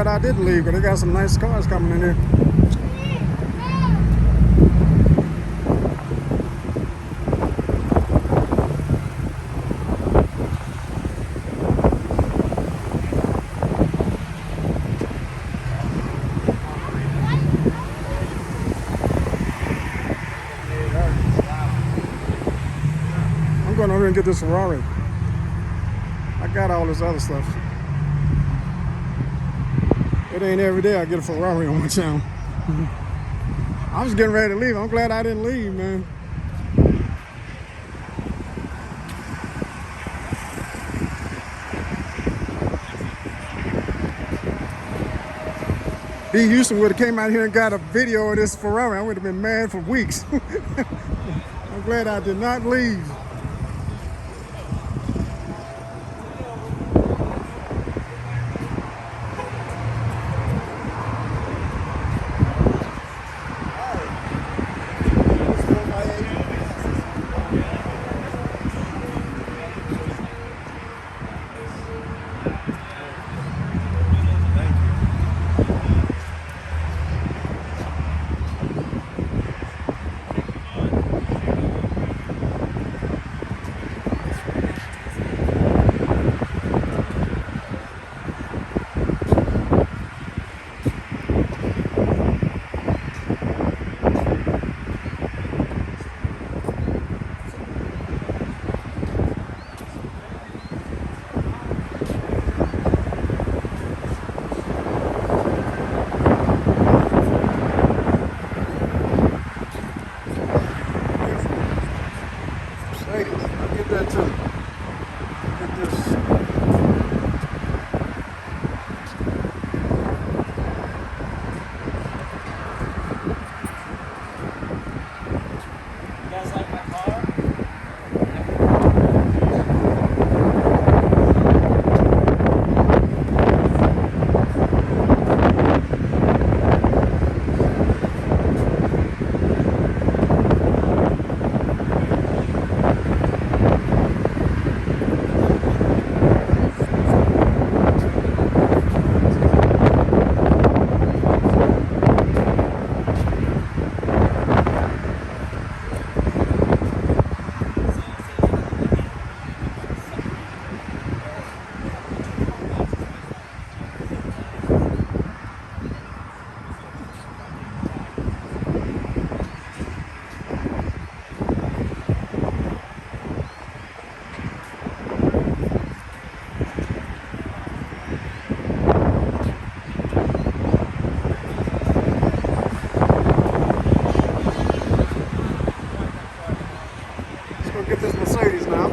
glad I didn't leave, because they got some nice cars coming in here. I'm going over here and get this Ferrari. I got all this other stuff. It ain't every day I get a Ferrari on my channel. I was getting ready to leave. I'm glad I didn't leave, man. B. Houston would have came out here and got a video of this Ferrari. I would have been mad for weeks. I'm glad I did not leave. Get this Mercedes now.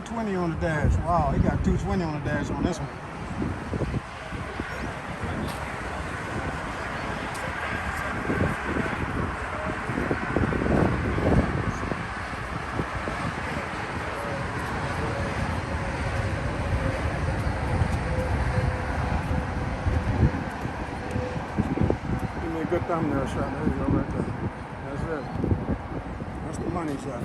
$220 on the dash. Wow, he got $220 on the dash on this one. Good thumbnail shot. There you go, right there. That's it. That's the money shot.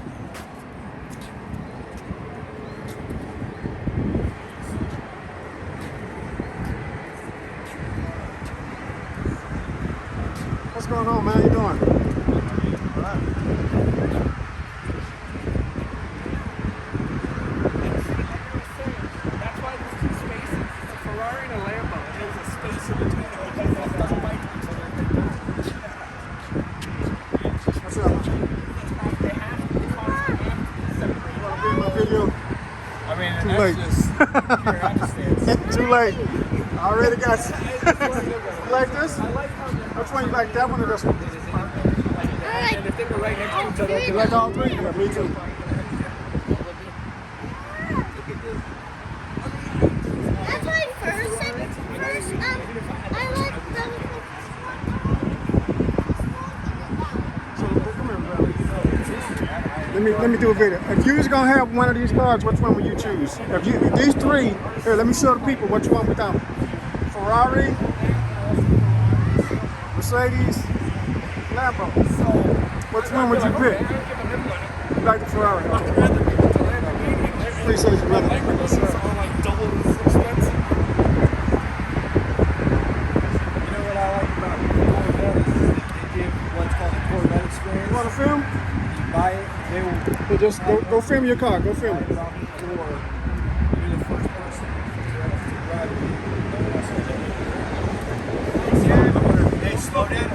What's going on, man? How you doing? All right. That's why there's two spaces. It's a Ferrari and a Lambo. And there's a space in between them. Too late. Too late. I already got you. You like this? Which one you like, that one or this one? And if they were right next to each other, You like all three? Yeah, me too. That's my first, I like the... Let me do a video. If you was gonna have one of these cars, which one would you choose? If these three, here, let me show the people what you want with them. Ferrari, Mercedes, Lambo. Which one would you pick? You like the Ferrari? I'd rather pick the Lamborghini. Appreciate you, brother. Lamborghinis are like double as expensive. You know what I like about Corvette is they give what's called a Corvette experience. You want to film? You buy it, they will Hey, just go film your car. Go film drive it. it off the floor. You're the first person to drive it. No one else will do it. Hey, slow down.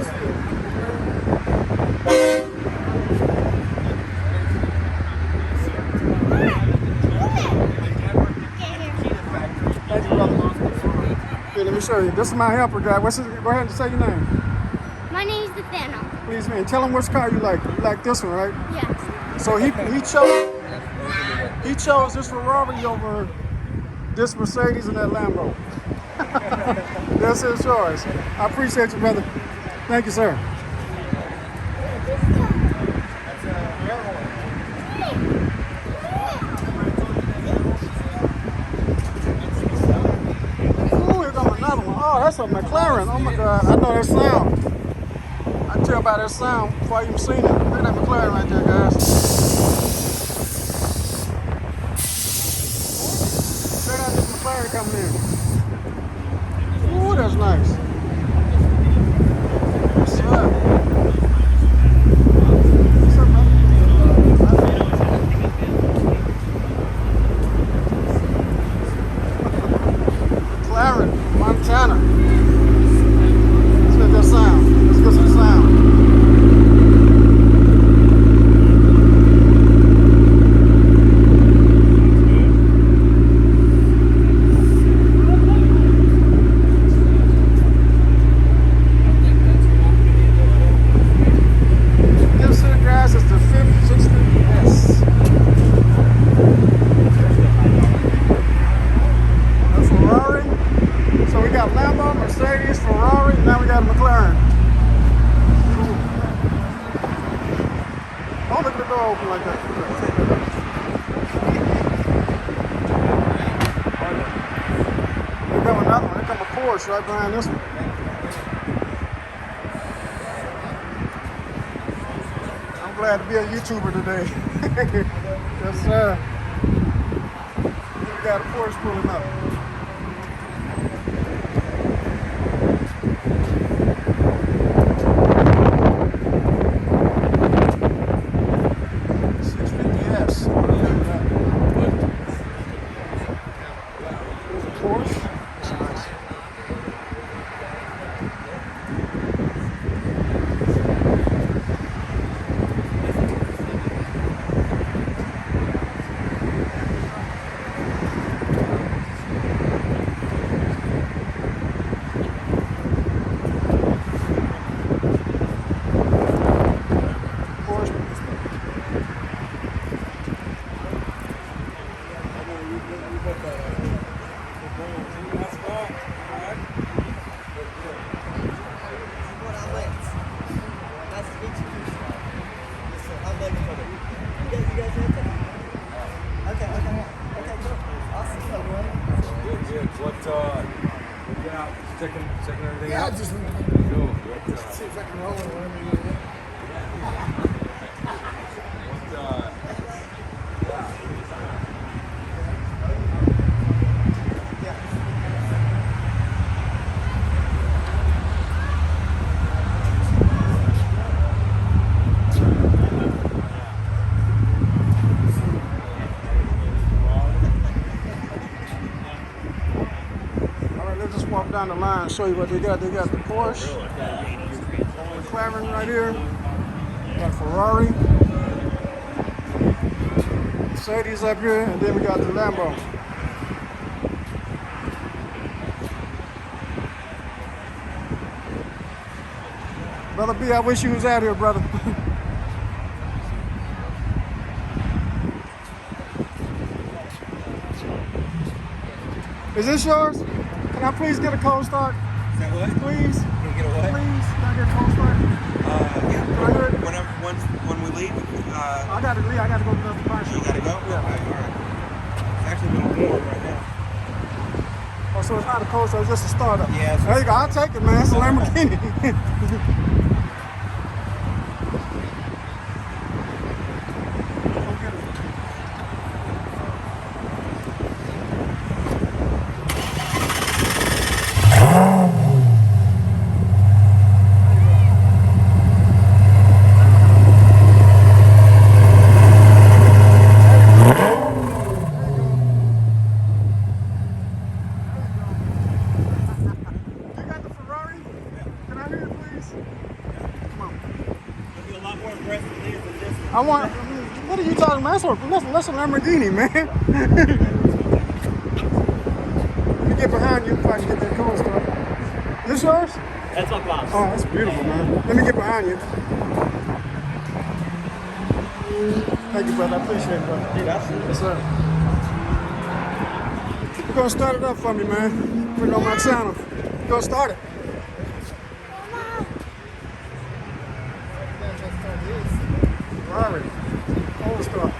Thank you, brother. Here, let me show you. This is my helper guy. Go ahead and say your name. My name's Nathaniel. Please, man. Tell him which car you like. You like this one, right? Yeah. So he chose this Ferrari over this Mercedes and that Lambo. That's his choice. I appreciate you, brother. Thank you, sir. Ooh, here comes another one. Oh, that's a McLaren. Oh my God, I know that sound. I tell by that sound before I even seen it. Look at that McLaren right there, guys. Check out this McLaren coming in. Ooh, that's nice. What's up? What's up, man? McLaren, Montana. Let's get that sound. Let's get some sound. This here, guys, is the 560S. A Ferrari. So we got Lambo, Mercedes, Ferrari, now we got a McLaren. Cool. Don't look at the door open like that. Here come another one. Here come a Porsche right behind this one. I'm glad to be a YouTuber today. Yes, sir. We got a Porsche pulling up. Porsche. That's nice. Porsche. Checking everything Yeah, out. just Cool. see if I can roll it. All right, let's just walk down the line and show you what they got. They got the Porsche, McLaren right here, got Ferrari, Mercedes up here, and then we got the Lambo. Brother B, I wish you was out here, brother. Is this yours? Can I please get a cold start? Is that what? Please? Can we get a what? Please? Can I get a cold start? Yeah. Right here? When we leave, I gotta leave. I gotta go to the car show. you gotta go? Yeah. Okay, all right. It's actually been warm right now. Oh, so it's not a coaster, it's just a startup. Yeah, it's There you go. I'll take it, man. It's a Lamborghini. You got the Ferrari? Can I hear it, please? Come on. It'll be a lot more impressive than this one. I want. What are you talking about? That's a Lamborghini, man. Let me get behind you if I can get that cool stuff. This yours? That's my boss. Oh, that's beautiful, man. Let me get behind you. Thank you, brother. I appreciate it, brother. Dude, absolutely. Yes, sir. You're gonna start it up for me, man. Put it on my channel. You're gonna start it. Ferrari. Old stuff.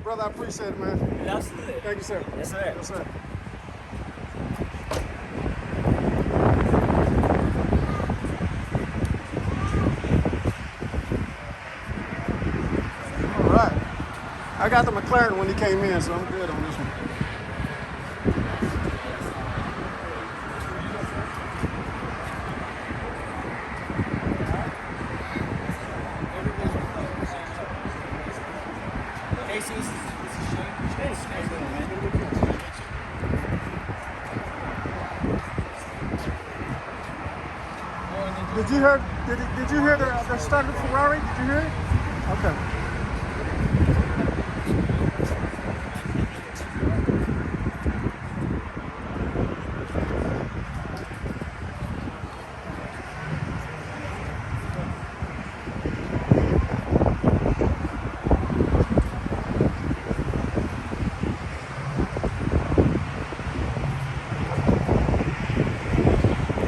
Brother, I appreciate it, man. Dude, absolutely. Thank you, sir. Yes, sir. Yes, sir. All right. I got the McLaren when he came in, so I'm good on this one. Casey, this is Shane. Did you hear the start of the Ferrari? Did you hear it? Okay.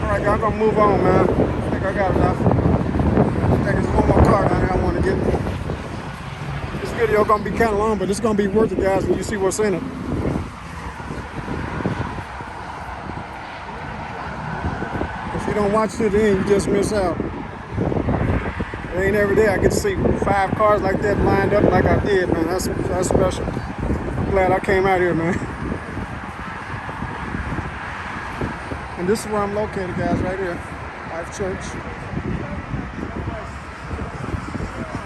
All right, y'all gonna move on, man. I think I got enough. I think there's one more car down here I want to get. This video gonna be kind of long, but it's gonna be worth it, guys, when you see what's in it. If you don't watch to the end, you just miss out. It ain't every day I get to see 5 cars like that lined up like I did, man. That's special. I'm glad I came out here, man. And this is where I'm located, guys, right here. Life Church.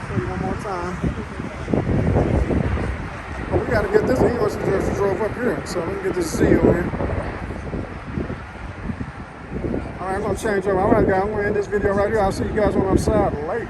Show you one more time. Oh, we gotta get this. He must have just drove up here. So let me get this Z over here. All right, I'm gonna change over. All right, guys, I'm gonna end this video right here. I'll see you guys on the other side. Late.